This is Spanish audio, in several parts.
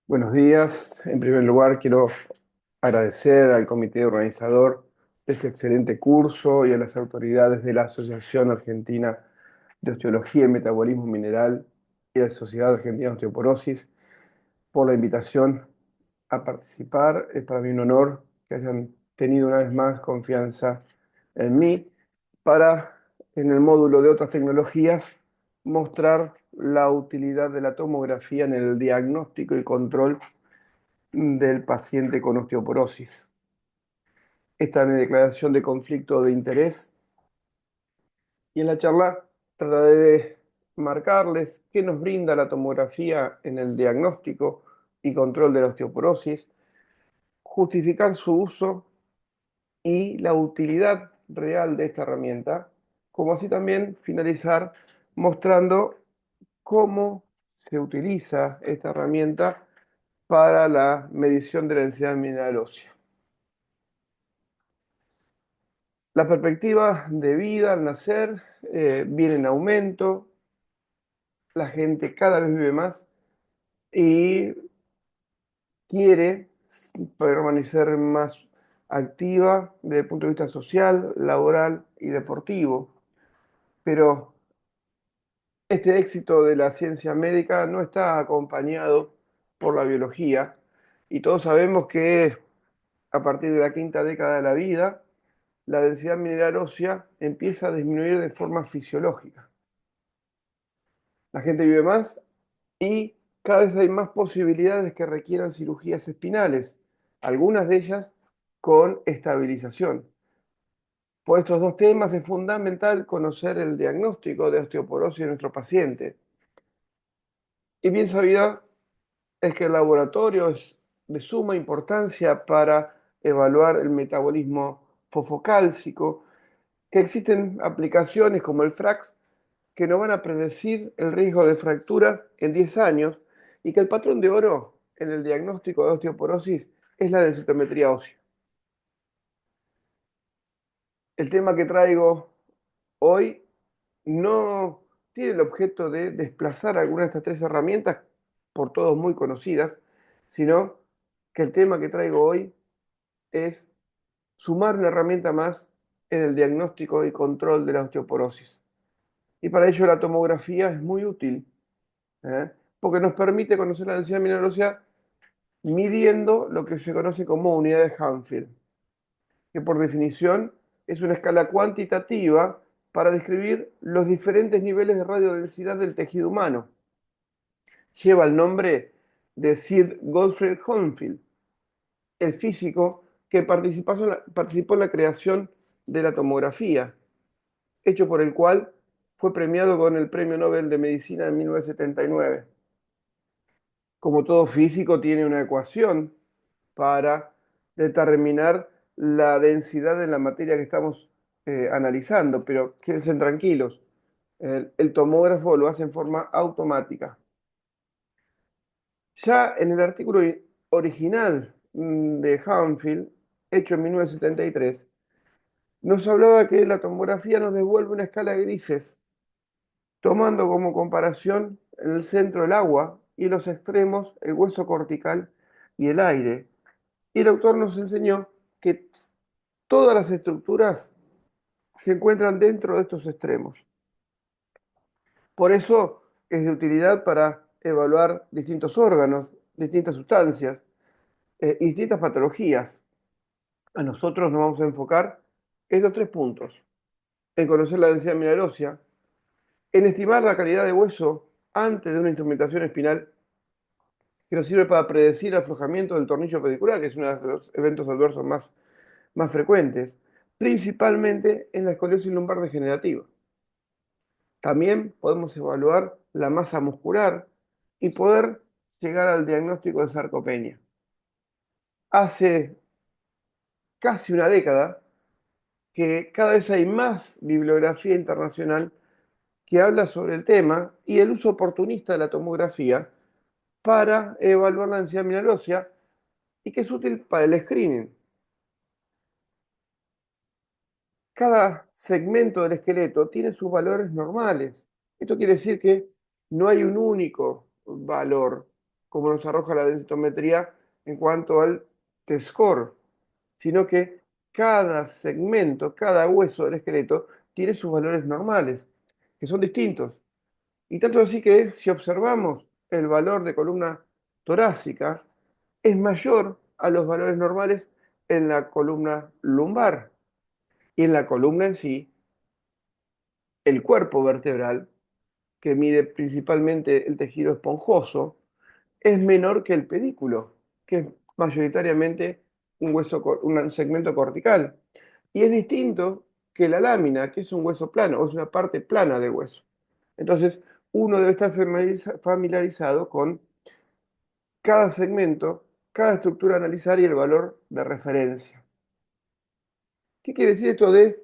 Buenos días. En primer lugar, quiero agradecer al comité organizador de este excelente curso y a las autoridades de la Asociación Argentina de Osteología y Metabolismo Mineral y la Sociedad Argentina de Osteoporosis por la invitación a participar. Es para mí un honor que hayan tenido una vez más confianza en mí para, en el módulo de otras tecnologías, mostrar la utilidad de la tomografía en el diagnóstico y control del paciente con osteoporosis. Esta es mi declaración de conflicto de interés y en la charla trataré de marcarles qué nos brinda la tomografía en el diagnóstico y control de la osteoporosis, justificar su uso y la utilidad real de esta herramienta, como así también finalizar mostrando cómo se utiliza esta herramienta para la medición de la densidad mineral ósea. La perspectiva de vida al nacer viene en aumento, la gente cada vez vive más y quiere permanecer más activa desde el punto de vista social, laboral y deportivo. Pero este éxito de la ciencia médica no está acompañado por la biología y todos sabemos que a partir de la quinta década de la vida, la densidad mineral ósea empieza a disminuir de forma fisiológica. La gente vive más y cada vez hay más posibilidades que requieran cirugías espinales, algunas de ellas con estabilización. Por estos dos temas es fundamental conocer el diagnóstico de osteoporosis de nuestro paciente. Y bien sabido es que el laboratorio es de suma importancia para evaluar el metabolismo fosfocálcico, que existen aplicaciones como el FRAX que nos van a predecir el riesgo de fractura en 10 años y que el patrón de oro en el diagnóstico de osteoporosis es la densitometría ósea. El tema que traigo hoy no tiene el objeto de desplazar alguna de estas tres herramientas, por todos muy conocidas, sino que el tema que traigo hoy es sumar una herramienta más en el diagnóstico y control de la osteoporosis. Y para ello la tomografía es muy útil, ¿eh? Porque nos permite conocer la densidad mineral ósea midiendo lo que se conoce como unidad de Hanfield, que por definición es una escala cuantitativa para describir los diferentes niveles de radiodensidad del tejido humano. Lleva el nombre de Sir Godfrey Hanfield, el físico que participó en la creación de la tomografía, hecho por el cual fue premiado con el Premio Nobel de Medicina en 1979. Como todo físico, tiene una ecuación para determinar la densidad de la materia que estamos analizando, pero quédense tranquilos, el tomógrafo lo hace en forma automática. Ya en el artículo original de Hanfield, hecho en 1973, nos hablaba que la tomografía nos devuelve una escala de grises, tomando como comparación en el centro el agua y en los extremos el hueso cortical y el aire. Y el autor nos enseñó que todas las estructuras se encuentran dentro de estos extremos. Por eso es de utilidad para evaluar distintos órganos, distintas sustancias y distintas patologías. A nosotros nos vamos a enfocar en los tres puntos: en conocer la densidad mineral ósea, en estimar la calidad de hueso antes de una instrumentación espinal que nos sirve para predecir el aflojamiento del tornillo pedicular, que es uno de los eventos adversos más frecuentes, principalmente en la escoliosis lumbar degenerativa. También podemos evaluar la masa muscular y poder llegar al diagnóstico de sarcopenia. Hace casi una década que cada vez hay más bibliografía internacional que habla sobre el tema y el uso oportunista de la tomografía para evaluar la densidad mineral ósea y que es útil para el screening. Cada segmento del esqueleto tiene sus valores normales. Esto quiere decir que no hay un único valor. como nos arroja la densitometría en cuanto al T-score, sino que cada segmento, cada hueso del esqueleto tiene sus valores normales, que son distintos. Y tanto así que si observamos el valor de columna torácica, es mayor a los valores normales en la columna lumbar. Y en la columna en sí, el cuerpo vertebral, que mide principalmente el tejido esponjoso, es menor que el pedículo, que es mayoritariamente un hueso, un segmento cortical. Y es distinto que la lámina, que es un hueso plano, o es una parte plana del hueso. Entonces, uno debe estar familiarizado con cada segmento, cada estructura a analizar y el valor de referencia. ¿Qué quiere decir esto de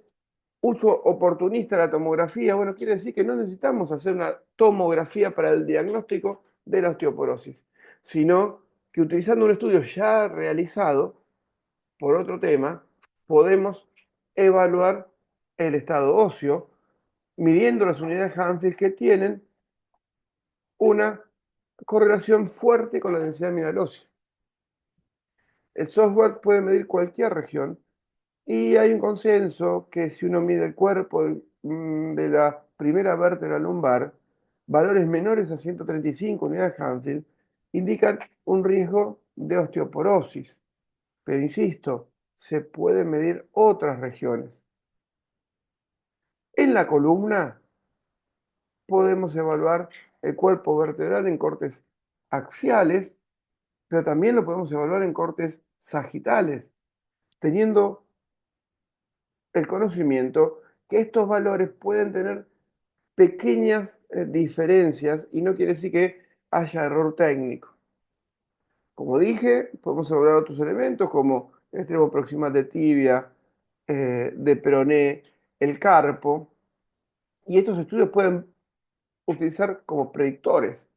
uso oportunista de la tomografía? Bueno, quiere decir que no necesitamos hacer una tomografía para el diagnóstico de la osteoporosis, sino que utilizando un estudio ya realizado por otro tema, podemos evaluar el estado óseo midiendo las unidades Hanfield que tienen una correlación fuerte con la densidad mineral ósea. El software puede medir cualquier región y hay un consenso que si uno mide el cuerpo de la primera vértebra lumbar, valores menores a 135 unidades Hanfield indican un riesgo de osteoporosis. Pero insisto, se pueden medir otras regiones. En la columna podemos evaluar el cuerpo vertebral en cortes axiales, pero también lo podemos evaluar en cortes sagitales, teniendo el conocimiento que estos valores pueden tener pequeñas diferencias y no quiere decir que haya error técnico. Como dije, podemos evaluar otros elementos como el extremo proximal de tibia, de peroné, el carpo, y estos estudios pueden utilizar como predictores.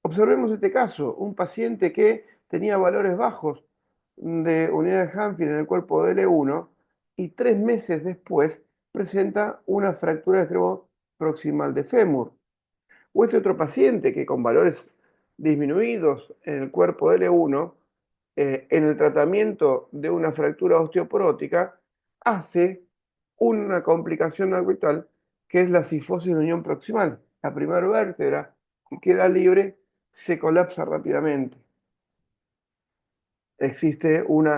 Observemos este caso, un paciente que tenía valores bajos de unidades Hanfield en el cuerpo de L1 y 3 meses después presenta una fractura de extremo proximal de fémur. O este otro paciente que con valores disminuidos en el cuerpo de L1, en el tratamiento de una fractura osteoporótica, hace una complicación habitual que es la cifosis de unión proximal. La primera vértebra que queda libre se colapsa rápidamente. Existe un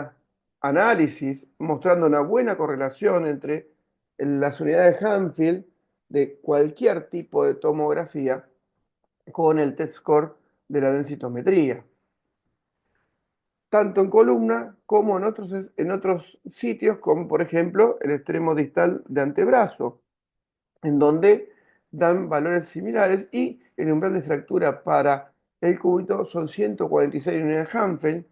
análisis mostrando una buena correlación entre las unidades Hanfield de cualquier tipo de tomografía con el test score de la densitometría, tanto en columna como en otros sitios, como por ejemplo el extremo distal de antebrazo, en donde dan valores similares y el umbral de fractura para el cúbito son 146 unidades Hanfield,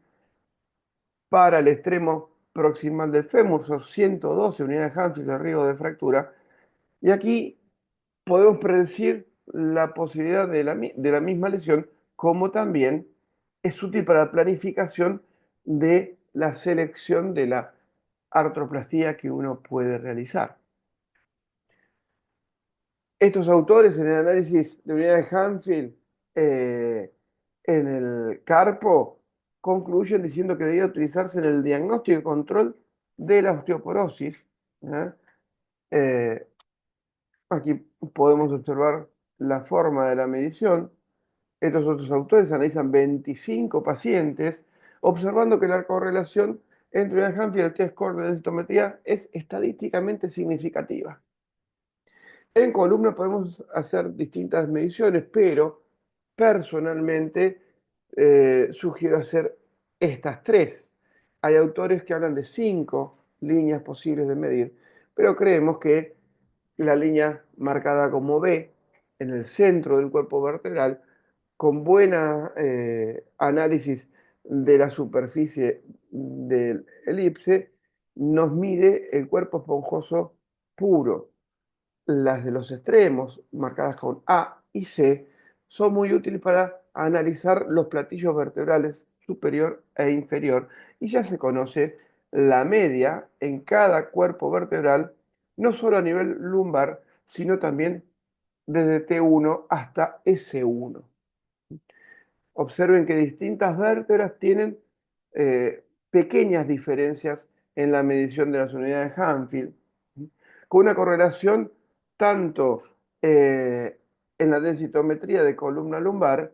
para el extremo proximal del fémur son 112 unidades Hanfield de riesgo de fractura, y aquí podemos predecir la posibilidad de la misma lesión, como también es útil para la planificación de la selección de la artroplastía que uno puede realizar. Estos autores en el análisis de unidades Hanfield eh, en el carpo concluyen diciendo que debería utilizarse en el diagnóstico y control de la osteoporosis. ¿Ya? Eh, Aquí podemos observar la forma de la medición. Estos otros autores analizan 25 pacientes, observando que la correlación entre el Hanfield y el test score de densitometría es estadísticamente significativa. En columna podemos hacer distintas mediciones, pero personalmente sugiero hacer estas tres. Hay autores que hablan de 5 líneas posibles de medir, pero creemos que la línea marcada como B en el centro del cuerpo vertebral, con buena análisis de la superficie del elipse, nos mide el cuerpo esponjoso puro. Las de los extremos, marcadas con A y C, son muy útiles para analizar los platillos vertebrales superior e inferior y ya se conoce la media en cada cuerpo vertebral, no solo a nivel lumbar, sino también desde T1 hasta S1. Observen que distintas vértebras tienen pequeñas diferencias en la medición de las unidades Hanfield, con una correlación tanto en la densitometría de columna lumbar,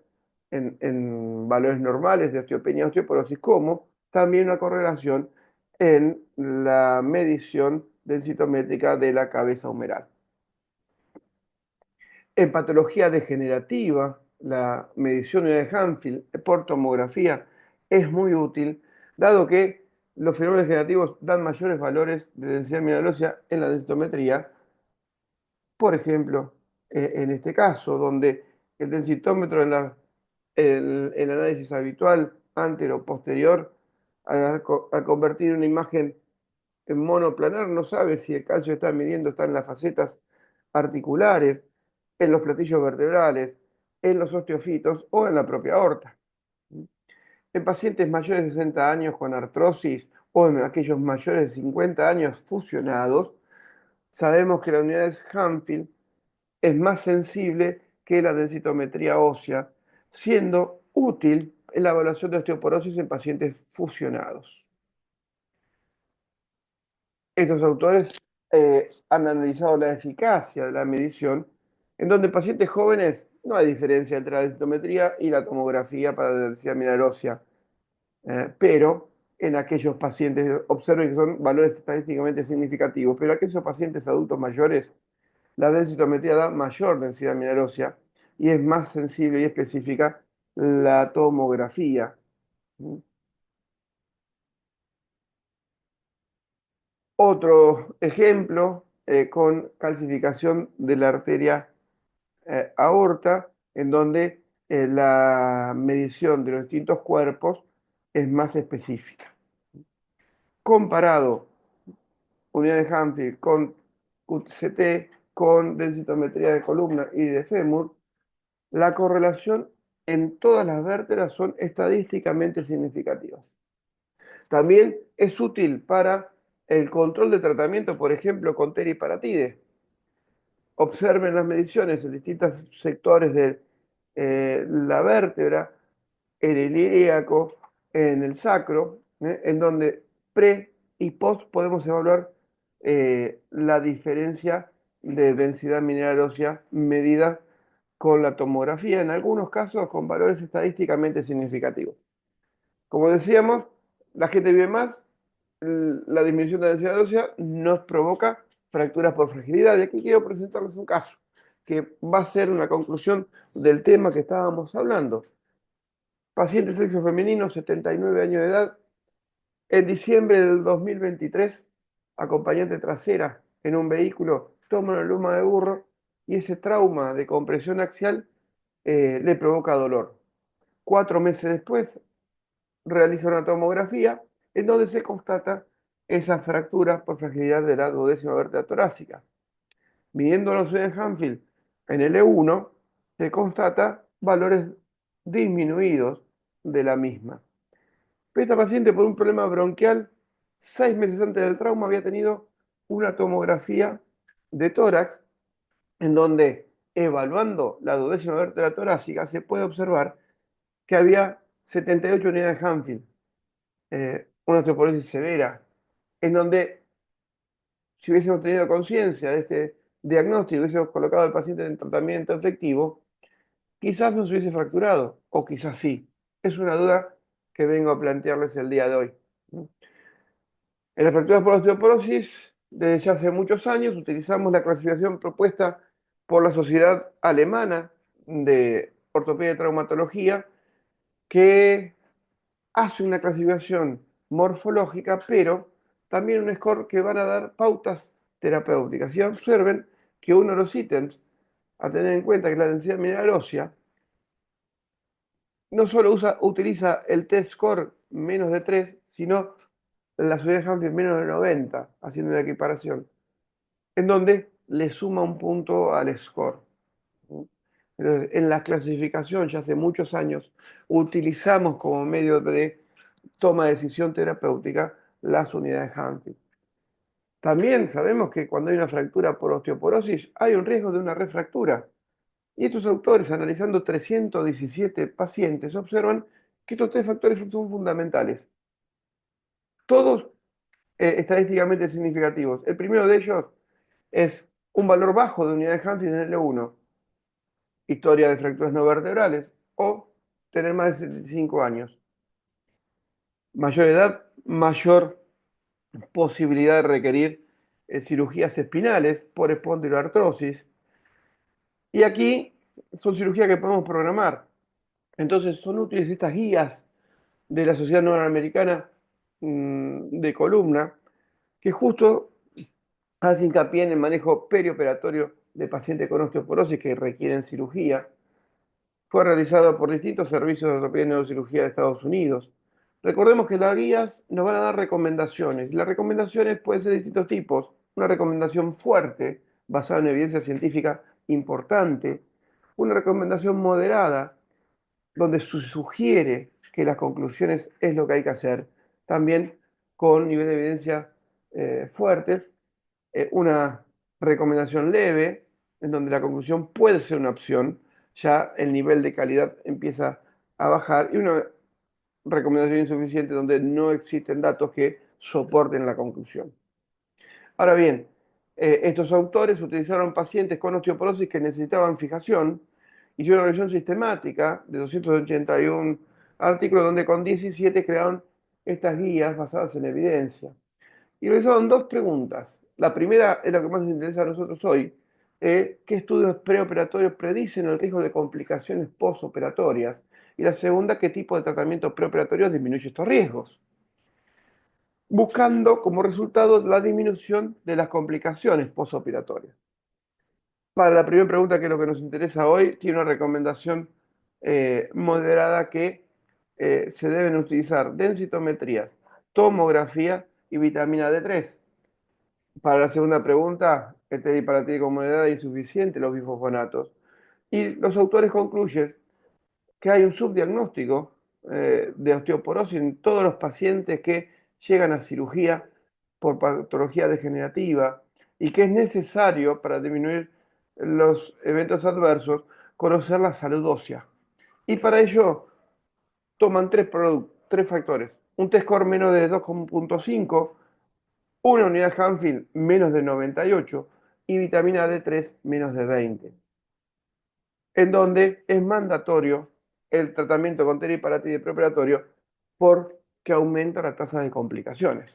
en valores normales de osteopenia y osteoporosis, como también una correlación en la medición densitométrica de la cabeza humeral. En patología degenerativa, la medición de Hanfield por tomografía es muy útil, dado que los fenómenos degenerativos dan mayores valores de densidad mineral ósea en la densitometría. Por ejemplo, en este caso, donde el densitómetro en el análisis habitual, antero-posterior, al convertir una imagen en monoplanar, no sabe si el calcio está midiendo, está en las facetas articulares, en los platillos vertebrales, en los osteofitos o en la propia aorta. En pacientes mayores de 60 años con artrosis o en aquellos mayores de 50 años fusionados, sabemos que la unidad de Hanfield es más sensible que la densitometría ósea, siendo útil en la evaluación de osteoporosis en pacientes fusionados. Estos autores han analizado la eficacia de la medición, en donde en pacientes jóvenes no hay diferencia entre la densitometría y la tomografía para la densidad mineral ósea, pero en aquellos pacientes, observen que son valores estadísticamente significativos, pero aquellos pacientes adultos mayores, la densitometría da mayor densidad mineral ósea y es más sensible y específica la tomografía. Otro ejemplo con calcificación de la arteria aorta, en donde la medición de los distintos cuerpos es más específica. Comparado unidad de Hanfield con QCT, con densitometría de columna y de fémur, la correlación en todas las vértebras son estadísticamente significativas. También es útil para el control de tratamiento, por ejemplo, con teriparatide. Observen las mediciones en distintos sectores de la vértebra, en el ilíaco, en el sacro, en donde pre y post podemos evaluar la diferencia de densidad mineral ósea medida con la tomografía, en algunos casos con valores estadísticamente significativos. Como decíamos, la gente vive más, la disminución de la densidad ósea nos provoca fracturas por fragilidad. Y aquí quiero presentarles un caso que va a ser una conclusión del tema que estábamos hablando. Paciente sexo femenino, 79 años de edad, en diciembre del 2023, acompañante trasera en un vehículo, toma una luma de burro y ese trauma de compresión axial le provoca dolor. 4 meses después, realiza una tomografía en donde se constata esa fractura por fragilidad de la duodécima vértebra torácica. Midiendo la unidad de Hanfield en el E1, se constata valores disminuidos de la misma. Esta paciente, por un problema bronquial, 6 meses antes del trauma había tenido una tomografía de tórax en donde, evaluando la duodécima vértebra torácica, se puede observar que había 78 unidades de Hanfield, una osteoporosis severa, en donde si hubiésemos tenido conciencia de este diagnóstico, hubiésemos colocado al paciente en tratamiento efectivo, quizás no se hubiese fracturado, o quizás sí. Es una duda que vengo a plantearles el día de hoy. En las fracturas por osteoporosis, desde ya hace muchos años, utilizamos la clasificación propuesta por la Sociedad Alemana de Ortopedia y Traumatología, que hace una clasificación morfológica, pero también un score que van a dar pautas terapéuticas. Y observen que uno de los ítems a tener en cuenta, que es la densidad mineral ósea, no solo utiliza el test score menos de 3, sino la unidades de Hanfield menos de 90, haciendo una equiparación, en donde le suma un punto al score. Entonces, en la clasificación, ya hace muchos años, utilizamos como medio de toma de decisión terapéutica las unidades Hanfield. También sabemos que cuando hay una fractura por osteoporosis hay un riesgo de una refractura Y estos autores, analizando 317 pacientes, observan que estos tres factores son fundamentales, todos estadísticamente significativos. El primero de ellos es un valor bajo de unidad de Hanfield en L1, historia de fracturas no vertebrales, o tener más de 75 años. Mayor edad, mayor posibilidad de requerir cirugías espinales por espondiloartrosis. Y aquí son cirugías que podemos programar. Entonces son útiles estas guías de la Sociedad Norteamericana de Columna, que justo hace hincapié en el manejo perioperatorio de pacientes con osteoporosis que requieren cirugía. Fue realizado por distintos servicios de ortopedia y neurocirugía de Estados Unidos. Recordemos que las guías nos van a dar recomendaciones. Las recomendaciones pueden ser de distintos tipos. Una recomendación fuerte, basada en evidencia científica importante. Una recomendación moderada, donde se sugiere que las conclusiones es lo que hay que hacer. También con nivel de evidencia fuertes. Una recomendación leve, en donde la conclusión puede ser una opción, ya el nivel de calidad empieza a bajar, y una recomendación insuficiente donde no existen datos que soporten la conclusión. Ahora bien, estos autores utilizaron pacientes con osteoporosis que necesitaban fijación, hicieron una revisión sistemática de 281 artículos donde con 17 crearon estas guías basadas en evidencia. Y realizaron dos preguntas. La primera es la que más nos interesa a nosotros hoy. ¿Qué estudios preoperatorios predicen el riesgo de complicaciones postoperatorias? Y la segunda, ¿qué tipo de tratamiento preoperatorio disminuye estos riesgos? Buscando como resultado la disminución de las complicaciones postoperatorias. Para la primera pregunta, que es lo que nos interesa hoy, tiene una recomendación moderada que se deben utilizar densitometrías, tomografía y vitamina D3. Para la segunda pregunta, para ti como edad es insuficiente los bifosfonatos. Y los autores concluyen que hay un subdiagnóstico de osteoporosis en todos los pacientes que llegan a cirugía por patología degenerativa y que es necesario para disminuir los eventos adversos conocer la salud ósea. Y para ello toman tres factores. Un T-score menos de 2,5, una unidad Hanfield menos de 98 y vitamina D3 menos de 20, en donde es mandatorio el tratamiento con teriparatide preoperatorio porque aumenta la tasa de complicaciones.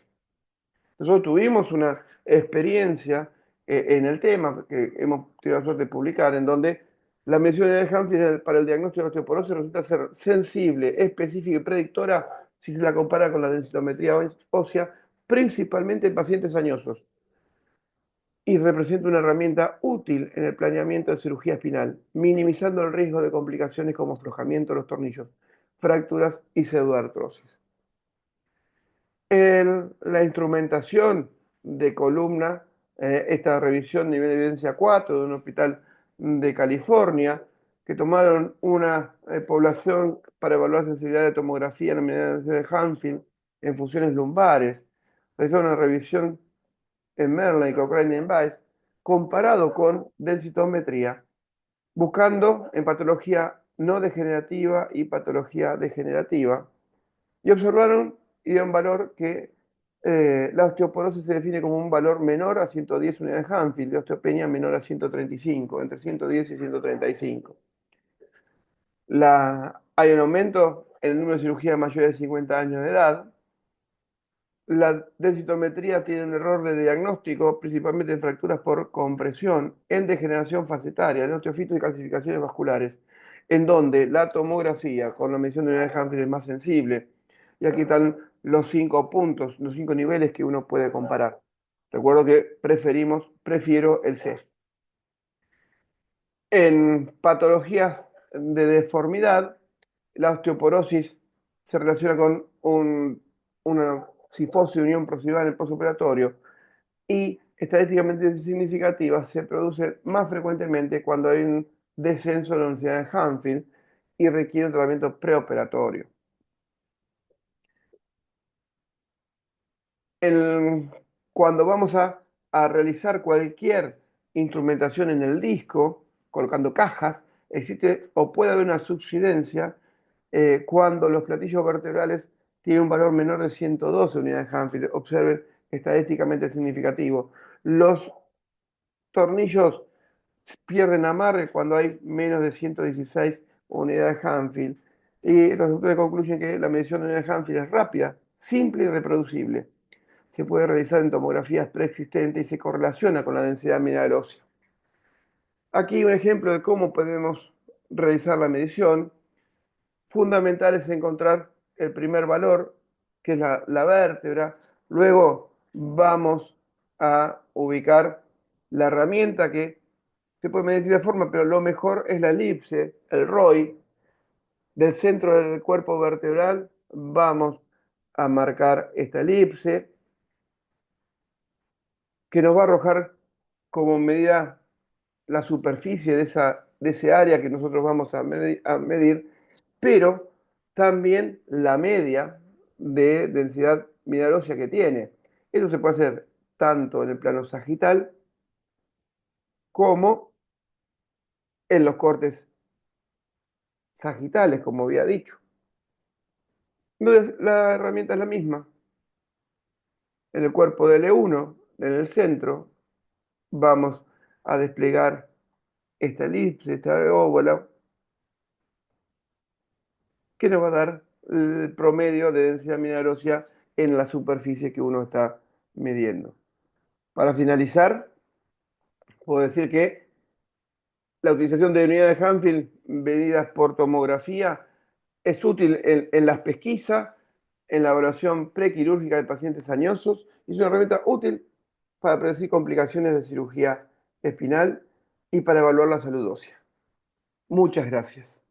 Nosotros tuvimos una experiencia en el tema que hemos tenido la suerte de publicar, en donde la medición de Hanfield para el diagnóstico de osteoporosis resulta ser sensible, específica y predictora si se la compara con la densitometría ósea, principalmente en pacientes añosos, y representa una herramienta útil en el planeamiento de cirugía espinal, minimizando el riesgo de complicaciones como aflojamiento de los tornillos, fracturas y pseudoartrosis. En la instrumentación de columna, esta revisión nivel de evidencia 4 de un hospital de California, que tomaron una población para evaluar sensibilidad de tomografía en la medida de Hanfield en funciones lumbares, realizaron una revisión en Merlin, Cochrane y Weiss, comparado con densitometría, buscando en patología no degenerativa y patología degenerativa, y observaron y dieron valor que la osteoporosis se define como un valor menor a 110 unidades de Hanfield, de osteopenia menor a 135, entre 110 y 135. Hay un aumento en el número de cirugías mayores de 50 años de edad. La densitometría tiene un error de diagnóstico, principalmente en fracturas por compresión, en degeneración facetaria, en osteofitos y calcificaciones vasculares, en donde la tomografía con la medición de unidad de Hanfield es más sensible. Y aquí están los 5 puntos, los 5 niveles que uno puede comparar. Recuerdo que prefiero el C. En patologías de deformidad, la osteoporosis se relaciona con una cifosis de unión proximal en el postoperatorio, y estadísticamente significativa se produce más frecuentemente cuando hay un descenso de la densidad de Hanfield y requiere un tratamiento preoperatorio. El- Cuando vamos a realizar cualquier instrumentación en el disco, colocando cajas, existe o puede haber una subsidencia cuando los platillos vertebrales tienen un valor menor de 112 unidades Hanfield. Observen, estadísticamente significativo. Los tornillos pierden amarre cuando hay menos de 116 unidades Hanfield. Y los autores concluyen que la medición de unidades Hanfield es rápida, simple y reproducible. Se puede realizar en tomografías preexistentes y se correlaciona con la densidad mineral ósea. Aquí un ejemplo de cómo podemos realizar la medición. Fundamental es encontrar el primer valor, que es la vértebra. Luego vamos a ubicar la herramienta que se puede medir de distintas formas, pero lo mejor es la elipse, el ROI. Del centro del cuerpo vertebral vamos a marcar esta elipse que nos va a arrojar como medida la superficie de ese área que nosotros vamos a medir, pero también la media de densidad mineral ósea que tiene. Eso se puede hacer tanto en el plano sagital como en los cortes sagitales, como había dicho. Entonces, la herramienta es la misma. En el cuerpo de L1, en el centro, vamos a desplegar esta elipse, esta óbola, que nos va a dar el promedio de densidad mineral ósea en la superficie que uno está midiendo. Para finalizar, puedo decir que la utilización de unidades de Hanfield medidas por tomografía es útil en las pesquisas, en la evaluación prequirúrgica de pacientes añosos y es una herramienta útil para predecir complicaciones de cirugía espinal y para evaluar la salud ósea. Muchas gracias.